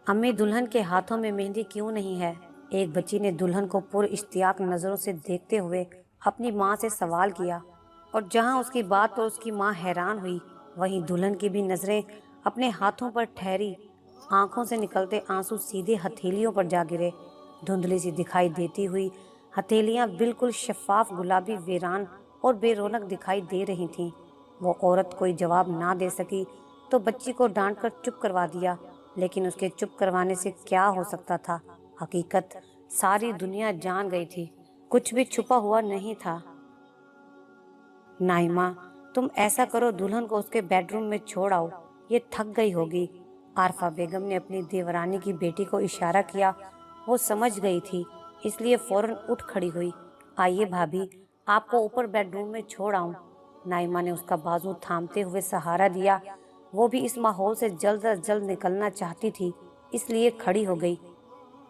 امی دلہن کے ہاتھوں میں مہندی کیوں نہیں ہے؟ ایک بچی نے دلہن کو پر اشتیاق نظروں سے دیکھتے ہوئے اپنی ماں سے سوال کیا، اور جہاں اس کی بات پر اس کی ماں حیران ہوئی، وہیں دلہن کی بھی نظریں اپنے ہاتھوں پر ٹھہری۔ آنکھوں سے نکلتے آنسو سیدھے ہتھیلیوں پر جا گرے۔ دھندلی سی دکھائی دیتی ہوئی ہتھیلیاں بالکل شفاف گلابی ویران اور بے رونق دکھائی دے رہی تھیں۔ وہ عورت کوئی جواب نہ دے سکی تو بچی کو ڈانٹ کر چپ کروا دیا، لیکن اس کے چپ کروانے سے کیا ہو سکتا تھا؟ حقیقت ساری دنیا جان گئی تھی، کچھ بھی چھپا ہوا نہیں تھا۔ نائمہ، تم ایسا کرو، دلہن کو اس کے بیڈ روم میں چھوڑ آؤ، یہ تھک گئی ہوگی۔ عارفہ بیگم نے اپنی دیورانی کی بیٹی کو اشارہ کیا۔ وہ سمجھ گئی تھی، اس لیے فوراً اٹھ کھڑی ہوئی۔ آئیے بھابھی، آپ کو اوپر بیڈ روم میں چھوڑ آؤں۔ نائمہ نے اس کا بازو تھامتے ہوئے سہارا دیا۔ وہ بھی اس ماحول سے جلد از جلد نکلنا چاہتی تھی، اس لیے کھڑی ہو گئی۔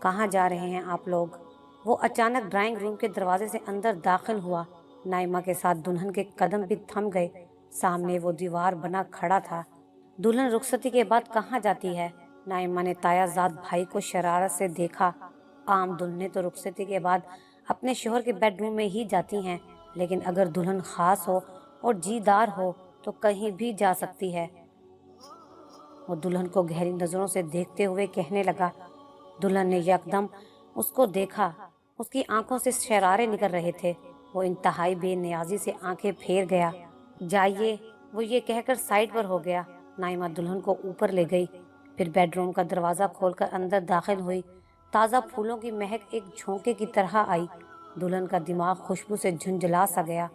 کہاں جا رہے ہیں آپ لوگ؟ وہ اچانک ڈرائنگ روم کے دروازے سے اندر داخل ہوا۔ نائمہ کے ساتھ دلہن کے قدم بھی تھم گئے۔ سامنے وہ دیوار بنا کھڑا تھا۔ دلہن رخصتی کے بعد کہاں جاتی ہے؟ نائمہ نے تایا زاد بھائی کو شرارت سے دیکھا۔ عام دلہنیں تو رخصتی کے بعد اپنے شوہر کے بیڈ روم میں ہی جاتی ہیں، لیکن اگر دلہن خاص ہو اور جیدار ہو تو کہیں بھی جا سکتی ہے۔ وہ دلہن کو گہری نظروں سے دیکھتے ہوئے کہنے لگا۔ دلہن نے یکدم اس کو دیکھا، اس کی آنکھوں سے شرارے نکل رہے تھے۔ وہ انتہائی بے نیازی سے آنکھیں پھیر گیا۔ جائیے، وہ یہ کہہ کر سائڈ پر ہو گیا۔ نائمہ دلہن کو اوپر لے گئی، پھر بیڈ روم کا دروازہ کھول کر اندر داخل ہوئی۔ تازہ پھولوں کی مہک ایک جھونکے کی طرح آئی۔ دلہن کا دماغ خوشبو سے جھنجھلا سا گیا۔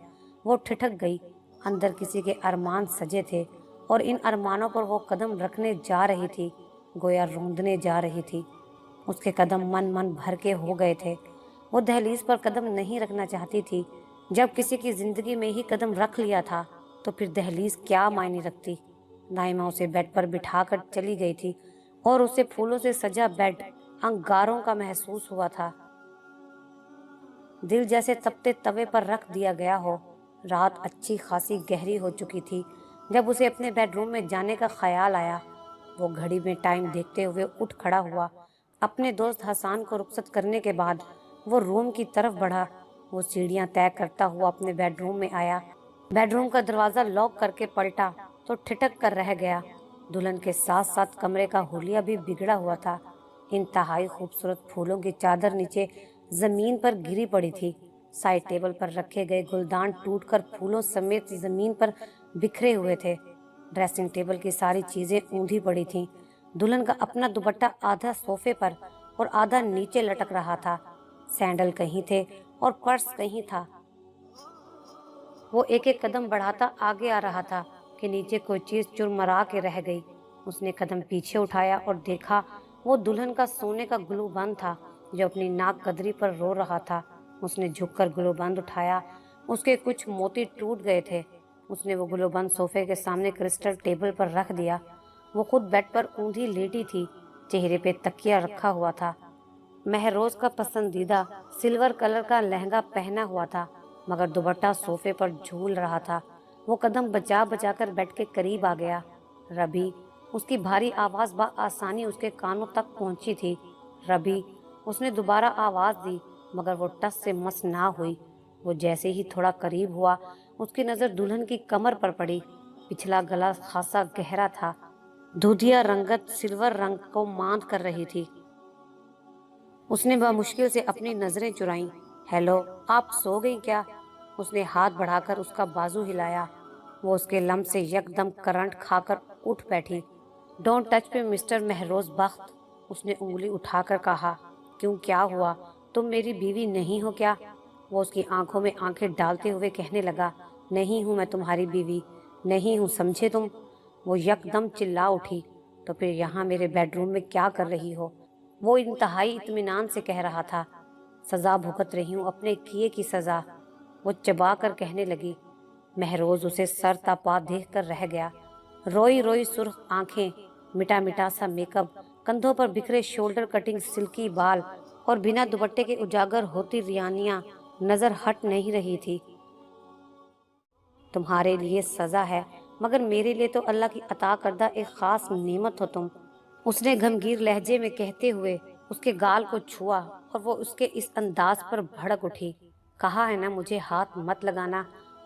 وہ ٹھٹک گئی۔ اندر کسی کے ارمان سجے تھے، اور ان ارمانوں پر وہ قدم رکھنے جا رہی تھی، گویا روندنے جا رہی تھی۔ اس کے قدم من بھر کے ہو گئے تھے۔ وہ دہلیز پر قدم نہیں رکھنا چاہتی تھی۔ جب کسی کی زندگی میں ہی قدم رکھ لیا تھا تو پھر دہلیز کیا معنی رکھتی؟ نائمہ اسے بیڈ پر بٹھا کر چلی گئی تھی، اور اسے پھولوں سے سجا بیڈ انگاروں کا محسوس ہوا تھا، دل جیسے تپتے توے پر رکھ دیا گیا ہو۔ رات اچھی خاصی گہری ہو چکی تھی جب اسے اپنے بیڈ روم میں جانے کا خیال آیا۔ وہ گھڑی میں ٹائم دیکھتے ہوئے اٹھ کھڑا ہوا۔ اپنے دوست حسان کو رخصت کرنے کے بعد وہ روم کی طرف بڑھا۔ وہ سیڑھیاں طے کرتا ہوا اپنے بیڈ روم میں آیا۔ بیڈ روم کا دروازہ لاک کر کے پلٹا تو ٹھٹک کر رہ گیا۔ دلہن کے ساتھ ساتھ کمرے کا حلیہ بھی بگڑا ہوا تھا۔ انتہائی خوبصورت پھولوں کی چادر نیچے زمین پر گری پڑی تھی۔ سائڈ ٹیبل پر رکھے گئے گلدان ٹوٹ کر پھولوں سمیت زمین پر بکھرے ہوئے تھے۔ ڈریسنگ ٹیبل کی ساری چیزیں اوندھی پڑی تھیں۔ دلہن کا اپنا دوپٹہ آدھا صوفے پر اور آدھا نیچے لٹک رہا تھا۔ سینڈل کہیں تھے اور پرس کہیں تھا۔ وہ ایک ایک قدم بڑھاتا آگے آ رہا تھا کہ نیچے کوئی چیز چرمرا کے رہ گئی۔ اس نے قدم پیچھے اٹھایا اور دیکھا وہ دلہن کا سونے کا گلو بند تھا جو اپنی ناک قدری پر رو رہا تھا۔ اس نے جھک کر گلو بند اٹھایا، اس کے کچھ موتی ٹوٹ گئے تھے۔ اس نے وہ گلو بند صوفے کے سامنے کرسٹل ٹیبل پر رکھ دیا۔ وہ خود بیڈ پر اوندھی لیٹی تھی، چہرے پہ تکیہ رکھا ہوا تھا۔ مہروز کا پسندیدہ سلور کلر کا لہنگا پہنا ہوا تھا، مگر دوپٹہ صوفے پر جھول رہا تھا۔ وہ قدم بچا بچا کر بیڈ کے قریب آ گیا۔ ربی، اس کی بھاری آواز بآسانی اس کے کانوں تک پہنچی تھی۔ ربی، اس نے دوبارہ آواز دی، مگر وہ ٹس سے مس نہ ہوئی۔ وہ جیسے ہی تھوڑا قریب ہوا، اس کی نظر دلہن کی کمر پر پڑی۔ پچھلا گلا خاصا گہرا تھا، دودھیا رنگت سلور رنگ کو ماند کر رہی تھی۔ اس نے بمشکل سے اپنی نظریں چرائیں۔ ہیلو، آپ سو گئی کیا؟ اس نے ہاتھ بڑھا کر اس کا بازو ہلایا۔ وہ اس کے لمس سے یکدم کرنٹ کھا کر اٹھ بیٹھی۔ Don't touch me mister Mehroz Bakht, اس نے انگلی اٹھا کر کہا۔ کیوں، کیا ہوا؟ تم میری بیوی نہیں ہو کیا؟ وہ اس کی آنکھوں میں آنکھیں ڈالتے ہوئے کہنے لگا۔ نہیں ہوں میں تمہاری بیوی، نہیں ہوں، سمجھے تم؟ وہ یکدم چلا اٹھی۔ تو پھر یہاں میرے بیڈ روم میں کیا کر رہی ہو؟ وہ انتہائی اطمینان سے کہہ رہا تھا۔ سزا بھگت رہی ہوں، اپنے کیے کی سزا، وہ چبا کر کہنے لگی۔ مہروز اسے سر تا پا دیکھ کر رہ گیا۔ روئی روئی سرخ آنکھیں، مٹا مٹا سا میک اپ، کندھوں پر بکھرے شولڈر کٹنگ سلکی بال اور بنا دوپٹے کے اجاگر ہوتی ریانیاں نظر ہٹ نہیں رہی تھی۔ تمہارے لیے سزا ہے، مگر میرے لیے تو اللہ کی عطا کردہ ایک خاص نعمت ہو تم۔ اس نے گھمگیر لہجے میں کہتے ہوئے اس کے گال کو چھوا اور وہ اس کے اس انداز پر بھڑک اٹھی۔ کہا ہے نا مجھے ہاتھ مت لگانا،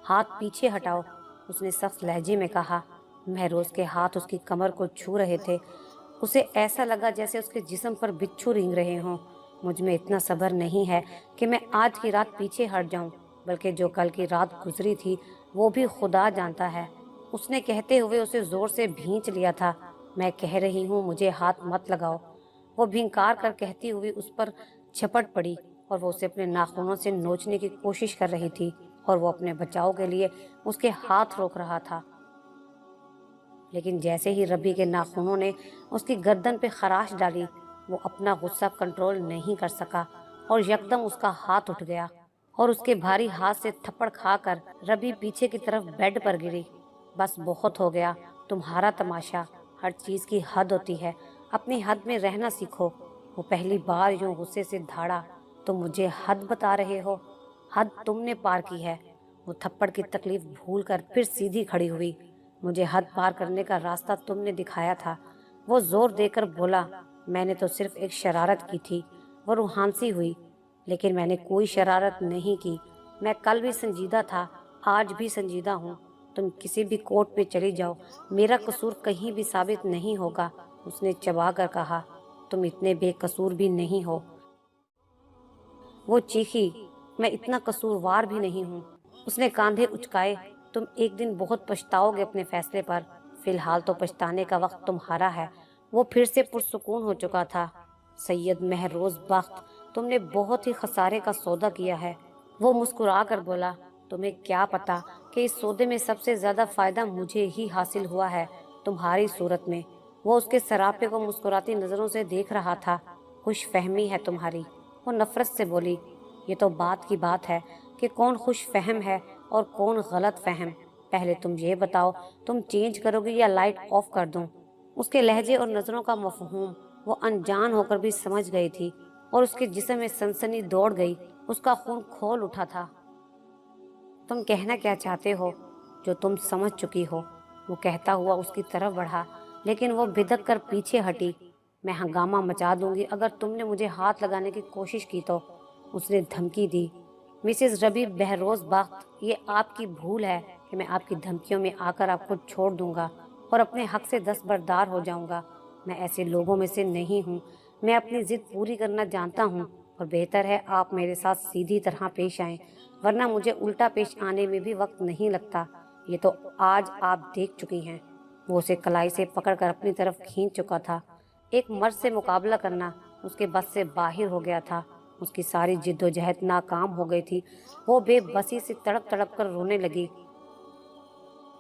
ہاتھ پیچھے ہٹاؤ، اس نے سخت لہجے میں کہا۔ مہروز کے ہاتھ اس کی کمر کو چھو رہے تھے۔ اسے ایسا لگا جیسے اس کے جسم پر بچھو رینگ رہے ہوں۔ مجھ میں اتنا صبر نہیں ہے کہ میں آج کی رات پیچھے ہٹ جاؤں، بلکہ جو کل کی رات گزری تھی وہ بھی خدا جانتا ہے۔ اس نے کہتے ہوئے اسے زور سے بھینچ لیا تھا۔ میں کہہ رہی ہوں مجھے ہاتھ مت لگاؤ۔ وہ بھینکار کر کہتی ہوئی اس پر جھپٹ پڑی اور وہ اسے اپنے ناخنوں سے نوچنے کی کوشش کر رہی تھی اور وہ اپنے بچاؤ کے لیے اس کے ہاتھ روک رہا تھا۔ لیکن جیسے ہی ربی کے ناخنوں نے اس کی گردن پہ خراش ڈالی، وہ اپنا غصہ کنٹرول نہیں کر سکا اور یکدم اس کا ہاتھ اٹھ گیا اور اس کے بھاری ہاتھ سے تھپڑ کھا کر ربی پیچھے کی طرف بیڈ پر گری۔ بس بہت ہو گیا تمہارا تماشا، ہر چیز کی حد ہوتی ہے، اپنی حد میں رہنا سیکھو۔ وہ پہلی بار یوں غصے سے دھاڑا۔ تم مجھے حد بتا رہے ہو؟ حد تم نے پار کی ہے۔ وہ تھپڑ کی تکلیف بھول کر پھر سیدھی کھڑی ہوئی۔ مجھے حد پار کرنے کا راستہ تم نے دکھایا تھا، وہ زور دے کر بولا۔ میں نے تو صرف ایک شرارت کی تھی، وہ روحانسی ہوئی، لیکن میں نے کوئی شرارت نہیں کی۔ میں کل بھی سنجیدہ تھا، آج بھی سنجیدہ ہوں۔ تم کسی بھی کورٹ پہ چلی جاؤ، میرا قصور کہیں بھی ثابت نہیں ہوگا، اس نے چبا کر کہا۔ تم اتنے بے قصور بھی نہیں ہو، وہ چیخی۔ میں اتنا قصوروار بھی نہیں ہوں۔ اس نے کاندھے اچکائے۔ تم ایک دن بہت پچھتاؤ گے اپنے فیصلے پر، فی الحال تو پچھتانے کا وقت تمہارا ہے۔ وہ پھر سے پرسکون ہو چکا تھا۔ سید مہروز بخت، تم نے بہت ہی خسارے کا سودا کیا ہے، وہ مسکرا کر بولا۔ تمہیں کیا پتا کہ اس سودے میں سب سے زیادہ فائدہ مجھے ہی حاصل ہوا ہے تمہاری صورت میں۔ وہ اس کے سراپے کو مسکراتی نظروں سے دیکھ رہا تھا۔ خوش فہمی ہے تمہاری، وہ نفرت سے بولی۔ یہ تو بات کی بات ہے کہ کون خوش فہم ہے اور کون غلط فہم۔ پہلے تم یہ بتاؤ، تم چینج کرو گی یا لائٹ آف کر دوں؟ اس کے لہجے اور نظروں کا مفہوم وہ انجان ہو کر بھی سمجھ گئی تھی اور اس کے جسم میں سنسنی دوڑ گئی، اس کا خون کھول اٹھا تھا۔ تم کہنا کیا چاہتے ہو؟ جو تم سمجھ چکی ہو، وہ کہتا ہوا اس کی طرف بڑھا، لیکن وہ بدک کر پیچھے ہٹی۔ میں ہنگامہ مچا دوں گی اگر تم نے مجھے ہاتھ لگانے کی کوشش کی تو، اس نے دھمکی دی۔ مسز ربی بہروز بخت، یہ آپ کی بھول ہے کہ میں آپ کی دھمکیوں میں آ کر آپ کو چھوڑ دوں گا اور اپنے حق سے دستبردار ہو جاؤں گا۔ میں ایسے لوگوں میں سے نہیں ہوں۔ میں اپنی ضد پوری کرنا جانتا ہوں اور بہتر ہے آپ میرے ساتھ سیدھی طرح پیش آئیں، ورنہ مجھے الٹا پیش آنے میں بھی وقت نہیں لگتا۔ یہ تو آج آپ دیکھ چکی ہیں۔ وہ اسے کلائی سے پکڑ کر اپنی طرف کھینچ چکا تھا۔ ایک مرد سے مقابلہ کرنا اس کے بس سے باہر ہو گیا تھا۔ اس کی ساری جد و جہد ناکام ہو گئی تھی۔ وہ بے بسی سے تڑپ تڑپ کر رونے لگی،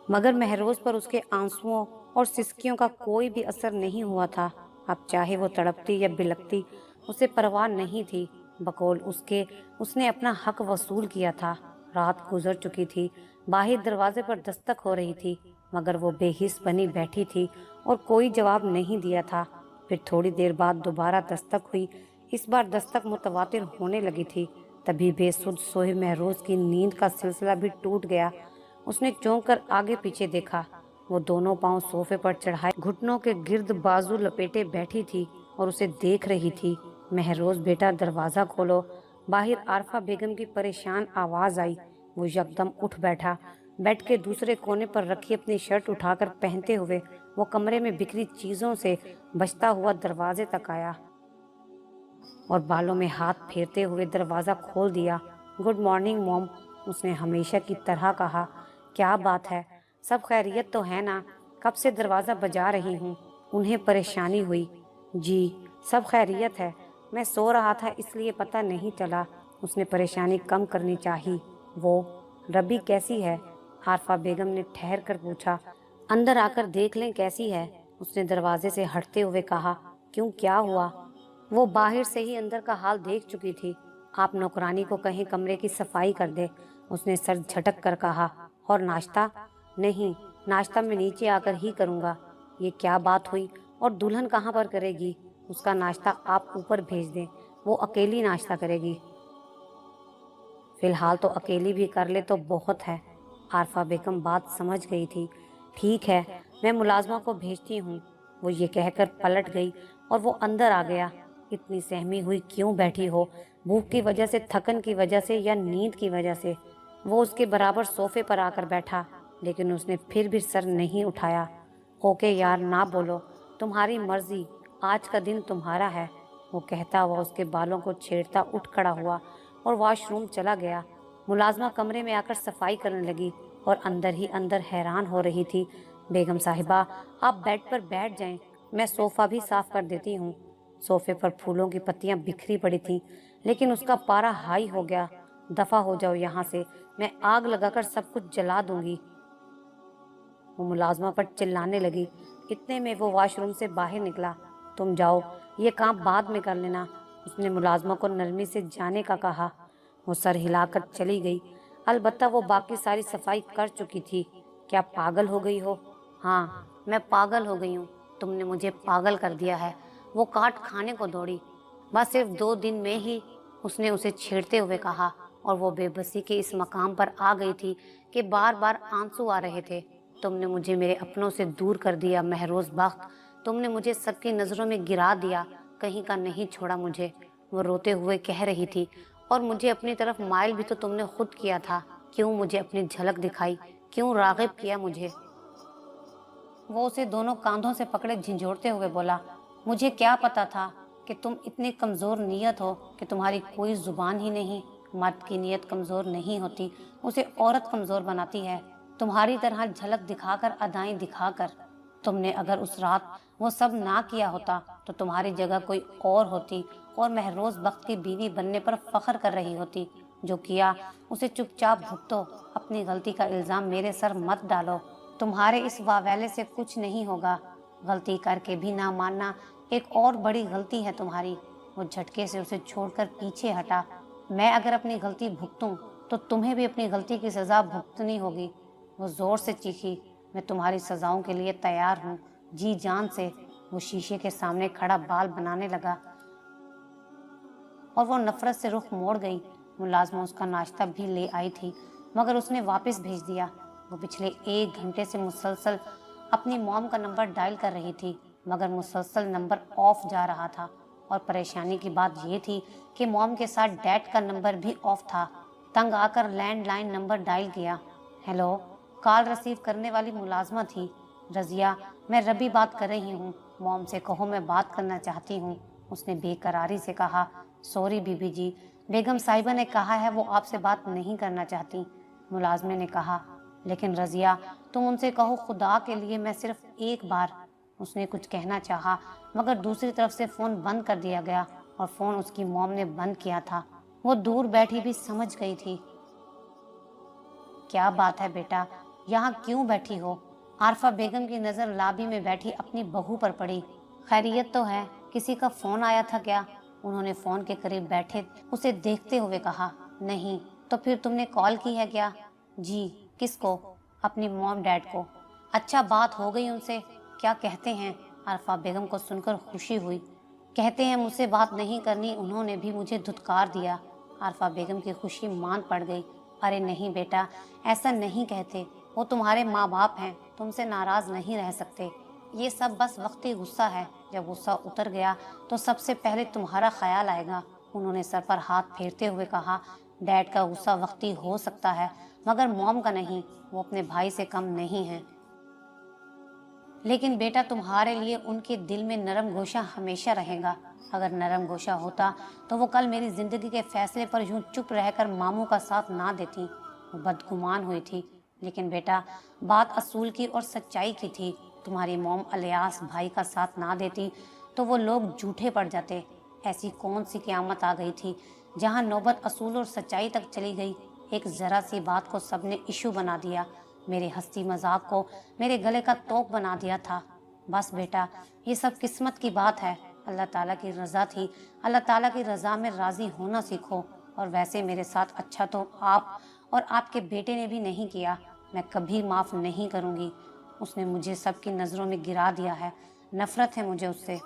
مگر مہروز پر اس کے آنسوؤں اور سسکیوں کا کوئی بھی اثر نہیں ہوا تھا۔ اب چاہے وہ تڑپتی یا بلکتی، اسے پرواہ نہیں تھی۔ بقول اس کے، اس نے اپنا حق وصول کیا تھا۔ رات گزر چکی تھی۔ باہر دروازے پر دستک ہو رہی تھی، مگر وہ بے حس بنی بیٹھی تھی اور کوئی جواب نہیں دیا تھا۔ پھر تھوڑی دیر بعد دوبارہ دستک ہوئی۔ اس بار دستک متواتر ہونے لگی تھی۔ تبھی بے سدھ سوئے مہروز کی نیند کا سلسلہ بھی ٹوٹ گیا۔ اس نے چونک کر آگے پیچھے دیکھا۔ وہ دونوں پاؤں صوفے پر چڑھائے گھٹنوں کے گرد بازو لپیٹے بیٹھی تھی اور اسے دیکھ رہی تھی۔ مہروز بیٹا دروازہ کھولو۔ باہر عارفہ بیگم کی پریشان آواز آئی۔ وہ یکدم اٹھ بیٹھا۔ بیڈ کے دوسرے کونے پر رکھی اپنی شرٹ اٹھا کر پہنتے ہوئے وہ کمرے میں بکھری چیزوں سے بچتا ہوا دروازے تک آیا اور بالوں میں ہاتھ پھیرتے ہوئے دروازہ کھول دیا۔ گڈ مارننگ موم، اس نے ہمیشہ کی طرح کہا۔ کیا بات ہے، سب خیریت تو ہے نا؟ کب سے دروازہ بجا رہی ہوں؟ انہیں پریشانی ہوئی۔ جی سب خیریت ہے، میں سو رہا تھا اس لیے پتہ نہیں چلا۔ اس نے پریشانی کم کرنی چاہی۔ وہ ربی کیسی ہے؟ عارفہ بیگم نے ٹھہر کر پوچھا۔ اندر آ کر دیکھ لیں کیسی ہے، اس نے دروازے سے ہٹتے ہوئے کہا۔ کیوں، کیا ہوا؟ وہ باہر سے ہی اندر کا حال دیکھ چکی تھی۔ آپ نوکرانی کو کہیں کمرے کی صفائی کر دے، اس نے سر جھٹک کر کہا۔ اور ناشتہ؟ نہیں، ناشتہ میں نیچے آ کر ہی کروں گا۔ یہ کیا بات ہوئی؟ اور دلہن کہاں پر کرے گی؟ اس کا ناشتہ آپ اوپر بھیج دیں، وہ اکیلی ناشتہ کرے گی۔ فی الحال تو اکیلی بھی کر لے تو بہت ہے۔ عارفہ بیگم بات سمجھ گئی تھی۔ ٹھیک ہے، میں ملازمہ کو بھیجتی ہوں۔ वो ये कहकर पलट गई और वो अंदर आ गया। इतनी सहमी हुई क्यों बैठी हो? भूख की वजह से, थकन की वजह से, या नींद की वजह से? वो उसके बराबर सोफे पर आकर बैठा, लेकिन उसने फिर भी सर नहीं उठाया। ओके यार, ना बोलो, तुम्हारी मर्जी, आज का दिन तुम्हारा है। वो कहता हुआ उसके बालों को छेड़ता उठ खड़ा हुआ और वॉशरूम चला गया। मुलाजमा कमरे में आकर सफाई करने लगी और अंदर ही अंदर हैरान हो रही थी। बेगम साहिबा, आप बेड पर बैठ जाएं, मैं सोफ़ा भी साफ कर देती हूँ। सोफे पर फूलों की पत्तियां बिखरी पड़ी थीं, लेकिन उसका पारा हाई हो गया। दफा हो जाओ यहाँ से, मैं आग लगाकर सब कुछ जला दूंगी। वो मुलाजमा पर चिल्लाने लगी। इतने में वो वॉशरूम से बाहर निकला। तुम जाओ, ये काम बाद में कर लेना, उसने मुलाजमा को नरमी से जाने का कहा। वो सर हिलाकर चली गई। अलबत्ता वो बाकी सारी सफाई कर चुकी थी। क्या पागल हो गई हो? हाँ, मैं पागल हो गई हूँ, तुमने मुझे पागल कर दिया है। वो काट खाने को दौड़ी। बस सिर्फ 2 दिन में ही, उसने उसे छेड़ते हुए कहा, और वो बेबसी के इस मकाम पर आ गई थी कि बार बार आंसू आ रहे थे। तुमने मुझे मेरे अपनों से दूर कर दिया महरोज बख्त, तुमने मुझे सबकी नज़रों में गिरा दिया, कहीं का नहीं छोड़ा मुझे। वो रोते हुए कह रही थी। और मुझे अपनी तरफ माइल भी तो तुमने खुद किया था। क्यों मुझे अपनी झलक दिखाई? क्यों रागिब किया मुझे? वो उसे दोनों कांधों से पकड़े झिंझोड़ते हुए बोला, मुझे क्या पता था कि तुम इतनी कमज़ोर नीयत हो कि तुम्हारी कोई ज़ुबान ही नहीं। मर्द की नीयत कमज़ोर नहीं होती, उसे औरत कमज़ोर बनाती है। तुम्हारी तरह झलक दिखाकर, अदाएं दिखाकर। तुमने अगर उस रात वो सब ना किया होता तो तुम्हारी जगह कोई और होती और महरोज बख्त की बीवी बनने पर फख्र कर रही होती। जो किया उसे चुपचाप भुगतो, अपनी गलती का इल्ज़ाम मेरे सर मत डालो। तुम्हारे इस वावैले से कुछ नहीं होगा। गलती करके भी ना मानना एक और बड़ी गलती है तुम्हारी। वो झटके से उसे छोड़कर पीछे हटा। मैं अगर अपनी गलती भुगतूं तो तुम्हें भी अपनी गलती की सज़ा भुगतनी होगी। वो ज़ोर से चीखी, मैं तुम्हारी सज़ाओं के लिए तैयार हूँ, जी जान से। वो शीशे के सामने खड़ा बाल बनाने लगा और वो नफरत से रुख मोड़ गई। मुलाजमा उसका नाश्ता भी ले आई थी, मगर उसने वापस भेज दिया। वो पिछले 1 घंटे से मुसलसल अपनी मॉम का नंबर डायल कर रही थी, मगर मुसलसल नंबर ऑफ जा रहा था। और परेशानी की बात यह थी कि मॉम के साथ डैड का नंबर भी ऑफ था। तंग आकर लैंडलाइन नंबर डायल किया। हेलो, कॉल रिसीव करने वाली मुलाजमा थी। रजिया, मैं रबी बात कर रही हूँ, मॉम से कहो मैं बात करना चाहती हूँ, उसने बेकरारी से कहा। सॉरी बीबी जी, बेगम साहिबा ने कहा है वो आपसे बात नहीं करना चाहती, मुलाजमे ने कहा। लेकिन रजिया, तुम उनसे कहो खुदा के लिए मैं सिर्फ एक बार। उसने कुछ कहना चाहा, मगर दूसरी तरफ से फ़ोन बंद कर दिया गया और फ़ोन उसकी मॉम ने बंद किया था। वो दूर बैठी भी समझ गई थी। क्या बात है बेटा, यहाँ क्यों बैठी हो? आरफा बेगम की नज़र लाबी में बैठी अपनी बहू पर पड़ी। खैरियत तो है, किसी का फ़ोन आया था क्या? उन्होंने फ़ोन के करीब बैठे उसे देखते हुए कहा। नहीं, तो फिर तुमने कॉल की है क्या? जी। किसको? अपनी मॉम डैड को। अच्छा, बात हो गई उनसे? क्या कहते हैं? आरफा बेगम को सुनकर खुशी हुई। कहते हैं मुझसे बात नहीं करनी, उन्होंने भी मुझे धुतकार दिया। आरफा बेगम की खुशी मान पड़ गई। अरे नहीं बेटा, ऐसा नहीं कहते, वो तुम्हारे माँ बाप हैं, तुमसे नाराज नहीं रह सकते। ये सब बस वक्ती गुस्सा है, जब गुस्सा उतर गया तो सबसे पहले तुम्हारा ख्याल आएगा। उन्होंने सर पर हाथ फेरते हुए कहा। डैड का गुस्सा वक्ती हो सकता है, मगर मॉम का नहीं, वो अपने भाई से कम नहीं है। लेकिन बेटा, तुम्हारे लिए उनके दिल में नरम गोशा हमेशा रहेगा। अगर नरम गोशा होता तो वो कल मेरी जिंदगी के फैसले पर यूं चुप रहकर मामू का साथ ना देती। वो बदगुमान हुई थी। लेकिन बेटा, बात असूल की और सच्चाई की थी। तुम्हारी मॉम अलियास भाई का साथ ना देती तो वो लोग झूठे पड़ जाते। ऐसी कौन सी क़यामत आ गई थी जहाँ नौबत असूल और सच्चाई तक चली गई। एक ज़रा सी बात को सबने इशू बना दिया। मेरे हंसी मजाक को मेरे गले का तोप बना दिया था। बस बेटा, ये सब किस्मत की बात है। अल्लाह ताला की रज़ा थी, अल्लाह ताला की रज़ा में राज़ी होना सीखो। और वैसे मेरे साथ अच्छा तो आप और आपके बेटे ने भी नहीं किया, मैं कभी माफ़ नहीं करूँगी। उसने मुझे सबकी नज़रों में गिरा दिया है, नफ़रत है मुझे उससे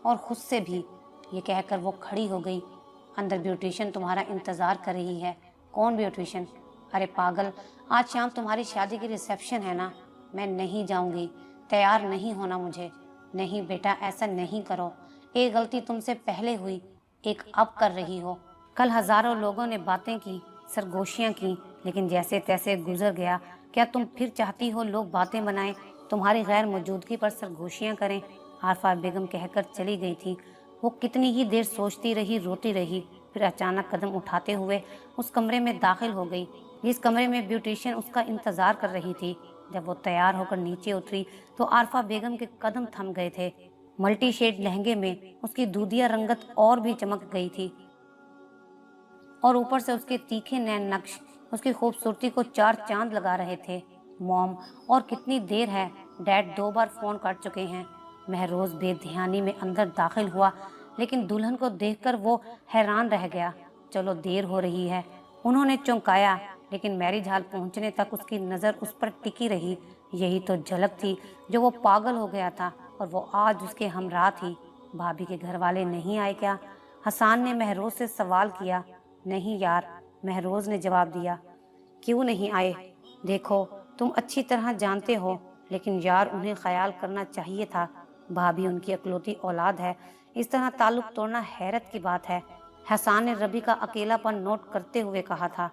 और खुद से भी। ये कहकर वो खड़ी हो गई। अंदर ब्यूटिशियन तुम्हारा इंतज़ार कर रही है। कौन ब्यूटिशियन? अरे पागल, आज शाम तुम्हारी शादी की रिसेप्शन है ना। मैं नहीं जाऊंगी, तैयार नहीं होना मुझे। नहीं बेटा, ऐसा नहीं करो। एक गलती तुमसे पहले हुई, एक अब कर रही हो। कल हजारों लोगों ने बातें की, सरगोशियां की, लेकिन जैसे तैसे गुजर गया। क्या तुम फिर चाहती हो लोग बातें बनाएं, तुम्हारी गैर मौजूदगी पर सरगोशियां करें? आरफा बेगम कहकर चली गई थी। वो कितनी ही देर सोचती रही, रोती रही, फिर अचानक कदम उठाते हुए उस कमरे में दाखिल हो गई जिस कमरे में ब्यूटिशियन उसका इंतजार कर रही थी। जब वो तैयार होकर नीचे उतरी तो आरफा बेगम के कदम थम गए थे। मल्टी शेड लहंगे में उसकी दूधिया रंगत और भी चमक गई थी, और ऊपर से उसके तीखे नैन नक्श उसकी खूबसूरती को चार चांद लगा रहे थे। मॉम, और कितनी देर है? डैड 2 बार फोन कर चुके हैं। महरोज बेध्यानी में अंदर दाखिल हुआ, लेकिन दुल्हन को देखकर वो हैरान रह गया। चलो देर हो रही है, उन्होंने चौंकाया, लेकिन मैरिज हॉल पहुंचने तक उसकी नज़र उस पर टिकी रही। यही तो झलक थी जो वो पागल हो गया था, और वो आज उसके हमरा थी। भाभी के घर वाले नहीं आए क्या? हसान ने महरोज से सवाल किया। नहीं यार, महरोज ने जवाब दिया। क्यों नहीं आए? देखो, तुम अच्छी तरह जानते हो, लेकिन यार उन्हें ख्याल करना चाहिए था। भाभी उनकी अकलौती औलाद है, इस तरह ताल्लुक तोड़ना हैरत की बात है। हसान ने रबी का अकेलापन नोट करते हुए कहा था।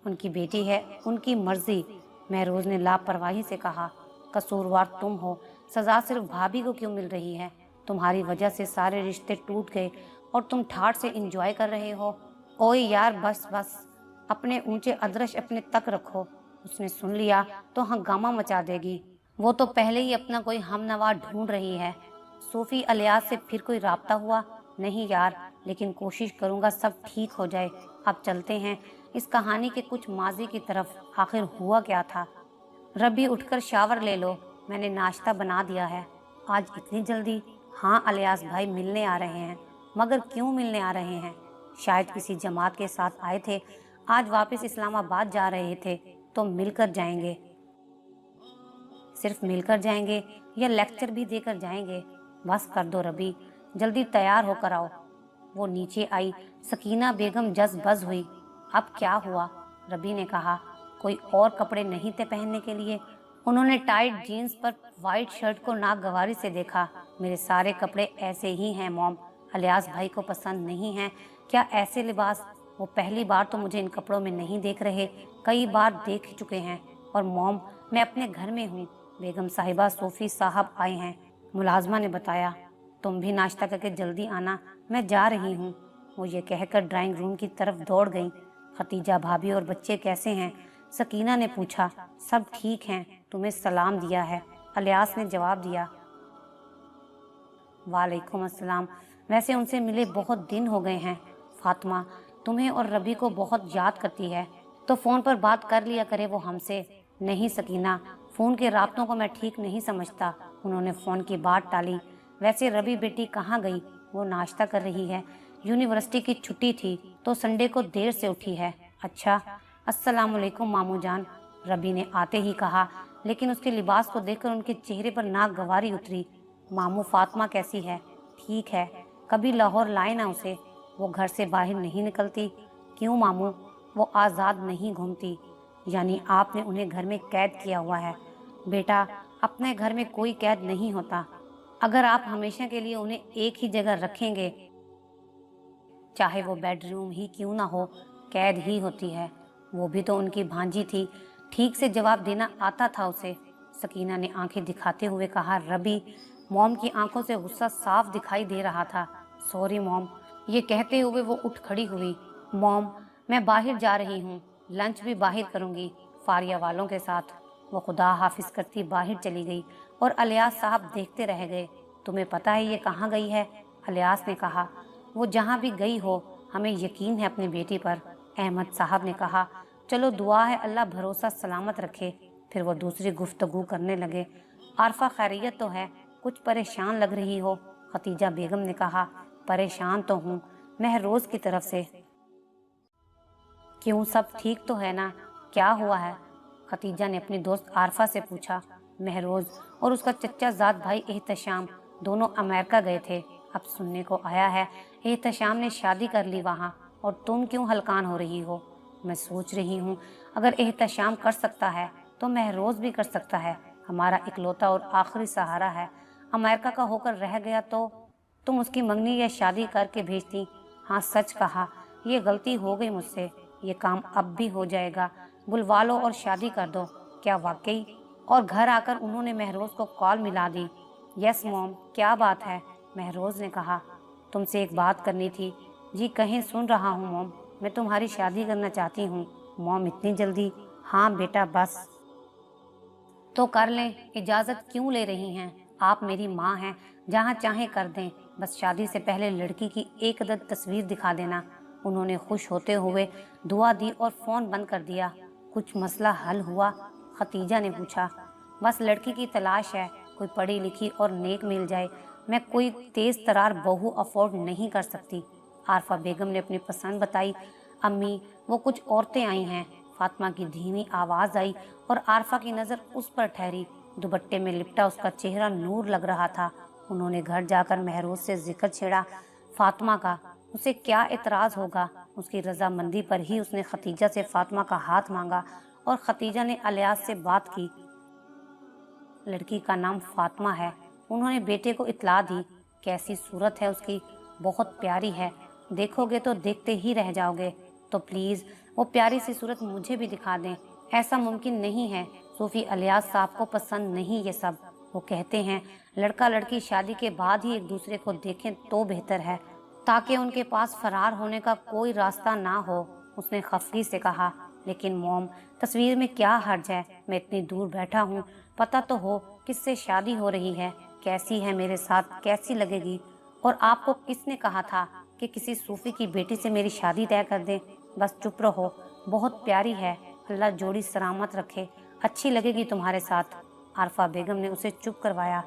उनकी बेटी है, उनकी मर्जी। महरोज ने लापरवाही से कहा। कसूरवार तुम हो, सजा सिर्फ भाभी को क्यों मिल रही है? तुम्हारी वजह से सारे रिश्ते टूट गए और तुम ठाठ से इंजॉय कर रहे हो। ओए यार, बस बस, अपने ऊंचे अदरश अपने तक रखो। उसने सुन लिया तो हंगामा मचा देगी। वो तो पहले ही अपना कोई हमनवा ढूंढ रही है। सूफी अलियास से फिर कोई राब्ता हुआ? नहीं यार, लेकिन कोशिश करूंगा सब ठीक हो जाए। अब चलते हैं इस कहानी के कुछ माजी की तरफ। आखिर हुआ क्या था? रबी, उठकर शावर ले लो, मैंने नाश्ता बना दिया है। आज इतनी जल्दी? हाँ, अलियास भाई मिलने आ रहे हैं। मगर क्यों मिलने आ रहे हैं? शायद किसी जमात के साथ आए थे, आज वापस इस्लामाबाद जा रहे थे, तो मिलकर जाएंगे। सिर्फ मिलकर जाएंगे या लेक्चर भी देकर जाएंगे? बस कर दो रबी, जल्दी तैयार होकर आओ। वो नीचे आई। सकीना बेगम जस बज हुई। अब क्या हुआ? रबी ने कहा। कोई और कपड़े नहीं थे पहनने के लिए? उन्होंने टाइट जीन्स पर वाइट शर्ट को नागवारी से देखा। मेरे सारे कपड़े ऐसे ही हैं मॉम, अलियास भाई को पसंद नहीं है क्या ऐसे लिबास? वो पहली बार तो मुझे इन कपड़ों में नहीं देख रहे, कई बार देख चुके हैं। और मॉम, मैं अपने घर में हूँ, बेगम साहिबा सूफी साहब आए हैं, मुलाजमा ने बताया। तुम भी नाश्ता करके जल्दी आना, मैं जा रही हूँ। वो ये कहकर ड्राइंग रूम की तरफ दौड़ गई। खतीजा भाभी और बच्चे कैसे हैं? सकीना ने पूछा। सब ठीक हैं, तुम्हें सलाम दिया है, अलियास ने जवाब दिया। वालेकुम अस्सलाम। वैसे उनसे मिले बहुत दिन हो गए हैं। फातिमा तुम्हें और रबी को बहुत याद करती है, तो फ़ोन पर बात कर लिया करे वो हमसे। नहीं सकीना, फ़ोन के राब्तों को मैं ठीक नहीं समझता। उन्होंने फ़ोन की बात टाली। वैसे रबी बेटी कहाँ गई? वो नाश्ता कर रही है। यूनिवर्सिटी की छुट्टी थी तो संडे को देर से उठी है। अच्छा, अस्सलामुअलैकुम मामू जान, रबी ने आते ही कहा, लेकिन उसके लिबास को देखकर उनके चेहरे पर नागवारी उतरी। मामू, फातिमा कैसी है? ठीक है, कभी लाहौर लाए ना उसे, वो घर से बाहर नहीं निकलती। क्यों मामू? वो आज़ाद नहीं घूमती। यानी आपने उन्हें घर में कैद किया हुआ है? बेटा, अपने घर में कोई कैद नहीं होता। अगर आप हमेशा के लिए उन्हें एक ही जगह रखेंगे, चाहे वो बेडरूम ही क्यों ना हो, कैद ही होती है। वो भी तो उनकी भांजी थी, ठीक से जवाब देना आता था उसे। सकीना ने आंखें दिखाते हुए कहा। रबी, मॉम की आंखों से गुस्सा साफ दिखाई दे रहा था। Sorry mom. ये कहते हुए वो उठ खड़ी हुई। मॉम, मैं बाहर जा रही हूँ, लंच भी बाहर करूँगी, फारिया वालों के साथ। वो खुदा हाफिज करती बाहर चली गई और अलियास साहब देखते रह गए। तुम्हें पता है ये कहाँ गई है? अलियास ने कहा। वो जहाँ भी गई हो, हमें यकीन है अपनी बेटी पर, अहमद साहब ने कहा। चलो दुआ है अल्लाह भरोसा सलामत रखे। फिर वो दूसरी गुफ्तगू करने लगे। आरफा, खैरियत तो है? कुछ परेशान लग रही हो, खतीजा बेगम ने कहा। परेशान तो हूँ, महरोज की तरफ से। क्यों, सब ठीक तो है ना? क्या हुआ है? खतीजा ने अपनी दोस्त आरफा से पूछा। महरोज और उसका चच्चा ज़ाद भाई एहतशाम दोनों अमेरिका गए थे। अब सुनने को आया है एहतशाम ने शादी कर ली वहाँ, और तुम क्यों हलकान हो रही हो? मैं सोच रही हूँ अगर एहतशाम कर सकता है तो महरोज भी कर सकता है। हमारा इकलौता और आखिरी सहारा है। अमेरिका का होकर रह गया तो तुम उसकी मंगनी या शादी करके भेजती। हाँ, सच कहा, ये गलती हो गई मुझसे। ये काम अब भी हो जाएगा। बुलवा लो और शादी कर दो। क्या वाकई? और घर आकर उन्होंने महरोज को कॉल मिला दी। यस मॉम, क्या बात है? महरोज ने कहा। तुमसे एक बात करनी थी। जी कहें, सुन रहा हूँ मॉम। मैं तुम्हारी शादी करना चाहती हूँ। मॉम, इतनी जल्दी? हाँ बेटा, बस तो कर लें। इजाज़त क्यों ले रही हैं? आप मेरी माँ हैं, जहाँ चाहें कर दें। बस शादी से पहले लड़की की एक अदद तस्वीर दिखा देना। उन्होंने खुश होते हुए दुआ दी और फ़ोन बंद कर दिया। कुछ मसला हल हुआ? खतीजा ने पूछा। बस लड़की की तलाश है, कोई पढ़ी लिखी और नेक मिल जाए। मैं कोई तेज़ तरार बहू अफोर्ड नहीं कर सकती। आरफा बेगम ने अपनी पसंद बताई। अम्मी, वो कुछ औरतें आई हैं। फातिमा की धीमी आवाज़ आई और आरफा की नज़र उस पर ठहरी। दुपट्टे में लिपटा उसका चेहरा नूर लग रहा था। उन्होंने घर जाकर महरोज से जिक्र छेड़ा फातिमा का। उसे क्या एतराज़ होगा? उसकी रजामंदी पर ही उसने खतीजा से फातिमा का हाथ मांगा और खतीजा ने अलियास से बात की। लड़की का नाम फातिमा है। उन्होंने बेटे को इत्तला दी। कैसी सूरत है उसकी? बहुत प्यारी है। देखोगे तो देखते ही रह जाओगे। तो प्लीज़ वो प्यारी सी सूरत मुझे भी दिखा दें। ऐसा मुमकिन नहीं है। सूफी अलियास साहब को पसंद नहीं ये सब। वो कहते हैं लड़का लड़की शादी के बाद ही एक दूसरे को देखें तो बेहतर है, ताकि उनके पास फरार होने का कोई रास्ता ना हो। उसने खफगी से कहा। लेकिन मॉम, तस्वीर में क्या हर्ज है? मैं इतनी दूर बैठा हूँ, पता तो हो किससे शादी हो रही है, कैसी है मेरे साथ, कैसी लगेगी। और आपको किसने कहा था कि किसी सूफी की बेटी से मेरी शादी तय कर दें? बस चुप रहो। बहुत प्यारी है, अल्लाह जोड़ी सलामत रखे, अच्छी लगेगी तुम्हारे साथ। आरफा बेगम ने उसे चुप करवाया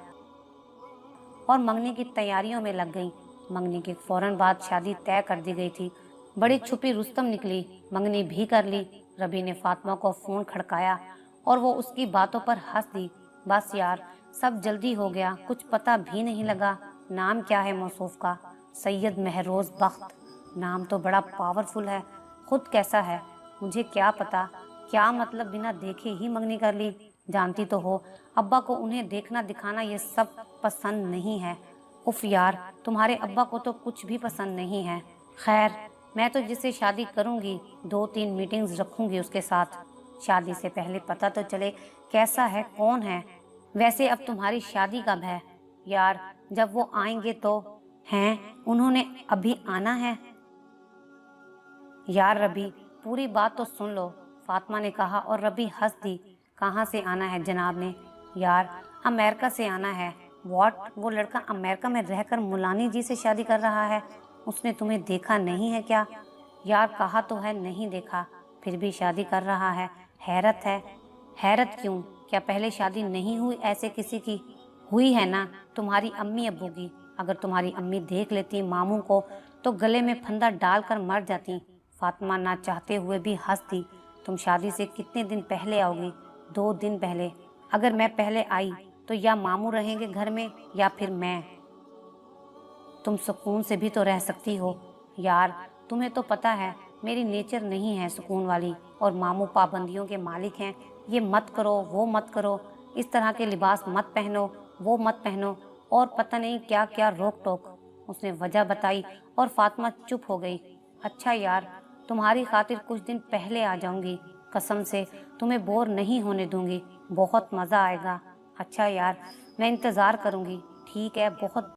और मंगनी की तैयारियों में लग गई। मंगनी के फौरन बाद शादी तय कर दी गई थी। बड़ी छुपी रुस्तम निकली। मंगनी भी कर ली। रबी ने फातिमा को फ़ोन खड़काया और वो उसकी बातों पर हंस दी। बस यार, सब जल्दी हो गया, कुछ पता भी नहीं लगा। नाम क्या है मौसूफ का? सैयद महरोज बख्त। नाम तो बड़ा पावरफुल है। खुद कैसा है? मुझे क्या पता। क्या मतलब बिना देखे ही मंगनी कर ली? जानती तो हो अब्बा को उन्हें देखना दिखाना ये सब पसंद नहीं है। उफ यार, तुम्हारे अब्बा को तो कुछ भी पसंद नहीं है। खैर, मैं तो जिससे शादी करूंगी 2-3 मीटिंग्स रखूंगी उसके साथ। शादी से पहले पता तो चले कैसा है, कौन है। वैसे अब तुम्हारी शादी कब है? यार, जब वो आएंगे तो। हैं? उन्होंने अभी आना है? यार रबी, पूरी बात तो सुन लो, फातिमा ने कहा और रबी हंस दी। कहाँ से आना है जनाब ने? यार, अमेरिका से आना है। व्हाट? वो लड़का अमेरिका में रहकर मुलानी जी से शादी कर रहा है? उसने तुम्हें देखा नहीं है क्या? यार, कहा तो है नहीं देखा, फिर भी शादी कर रहा है। हैरत है। हैरत क्यों? क्या पहले शादी नहीं हुई ऐसे किसी की? हुई है ना, तुम्हारी अम्मी अब्बू की। अगर तुम्हारी अम्मी देख लेती मामू को तो गले में फंदा डालकर मर जाती। फातिमा ना चाहते हुए भी हंस दी। तुम शादी से कितने दिन पहले आओगी? 2 दिन पहले। अगर मैं पहले आई तो या मामू रहेंगे घर में या फिर मैं। तुम सुकून से भी तो रह सकती हो। यार, तुम्हें तो पता है मेरी नेचर नहीं है सुकून वाली, और मामू पाबंदियों के मालिक हैं। ये मत करो, वो मत करो, इस तरह के लिबास मत पहनो, वो मत पहनो, और पता नहीं क्या क्या रोक टोक। उसने वजह बताई और फातिमा चुप हो गई। अच्छा यार, तुम्हारी खातिर कुछ दिन पहले आ जाऊंगी। कसम से तुम्हें बोर नहीं होने दूंगी। बहुत मज़ा आएगा। अच्छा यार, मैं इंतज़ार करूंगी। ठीक है, बहुत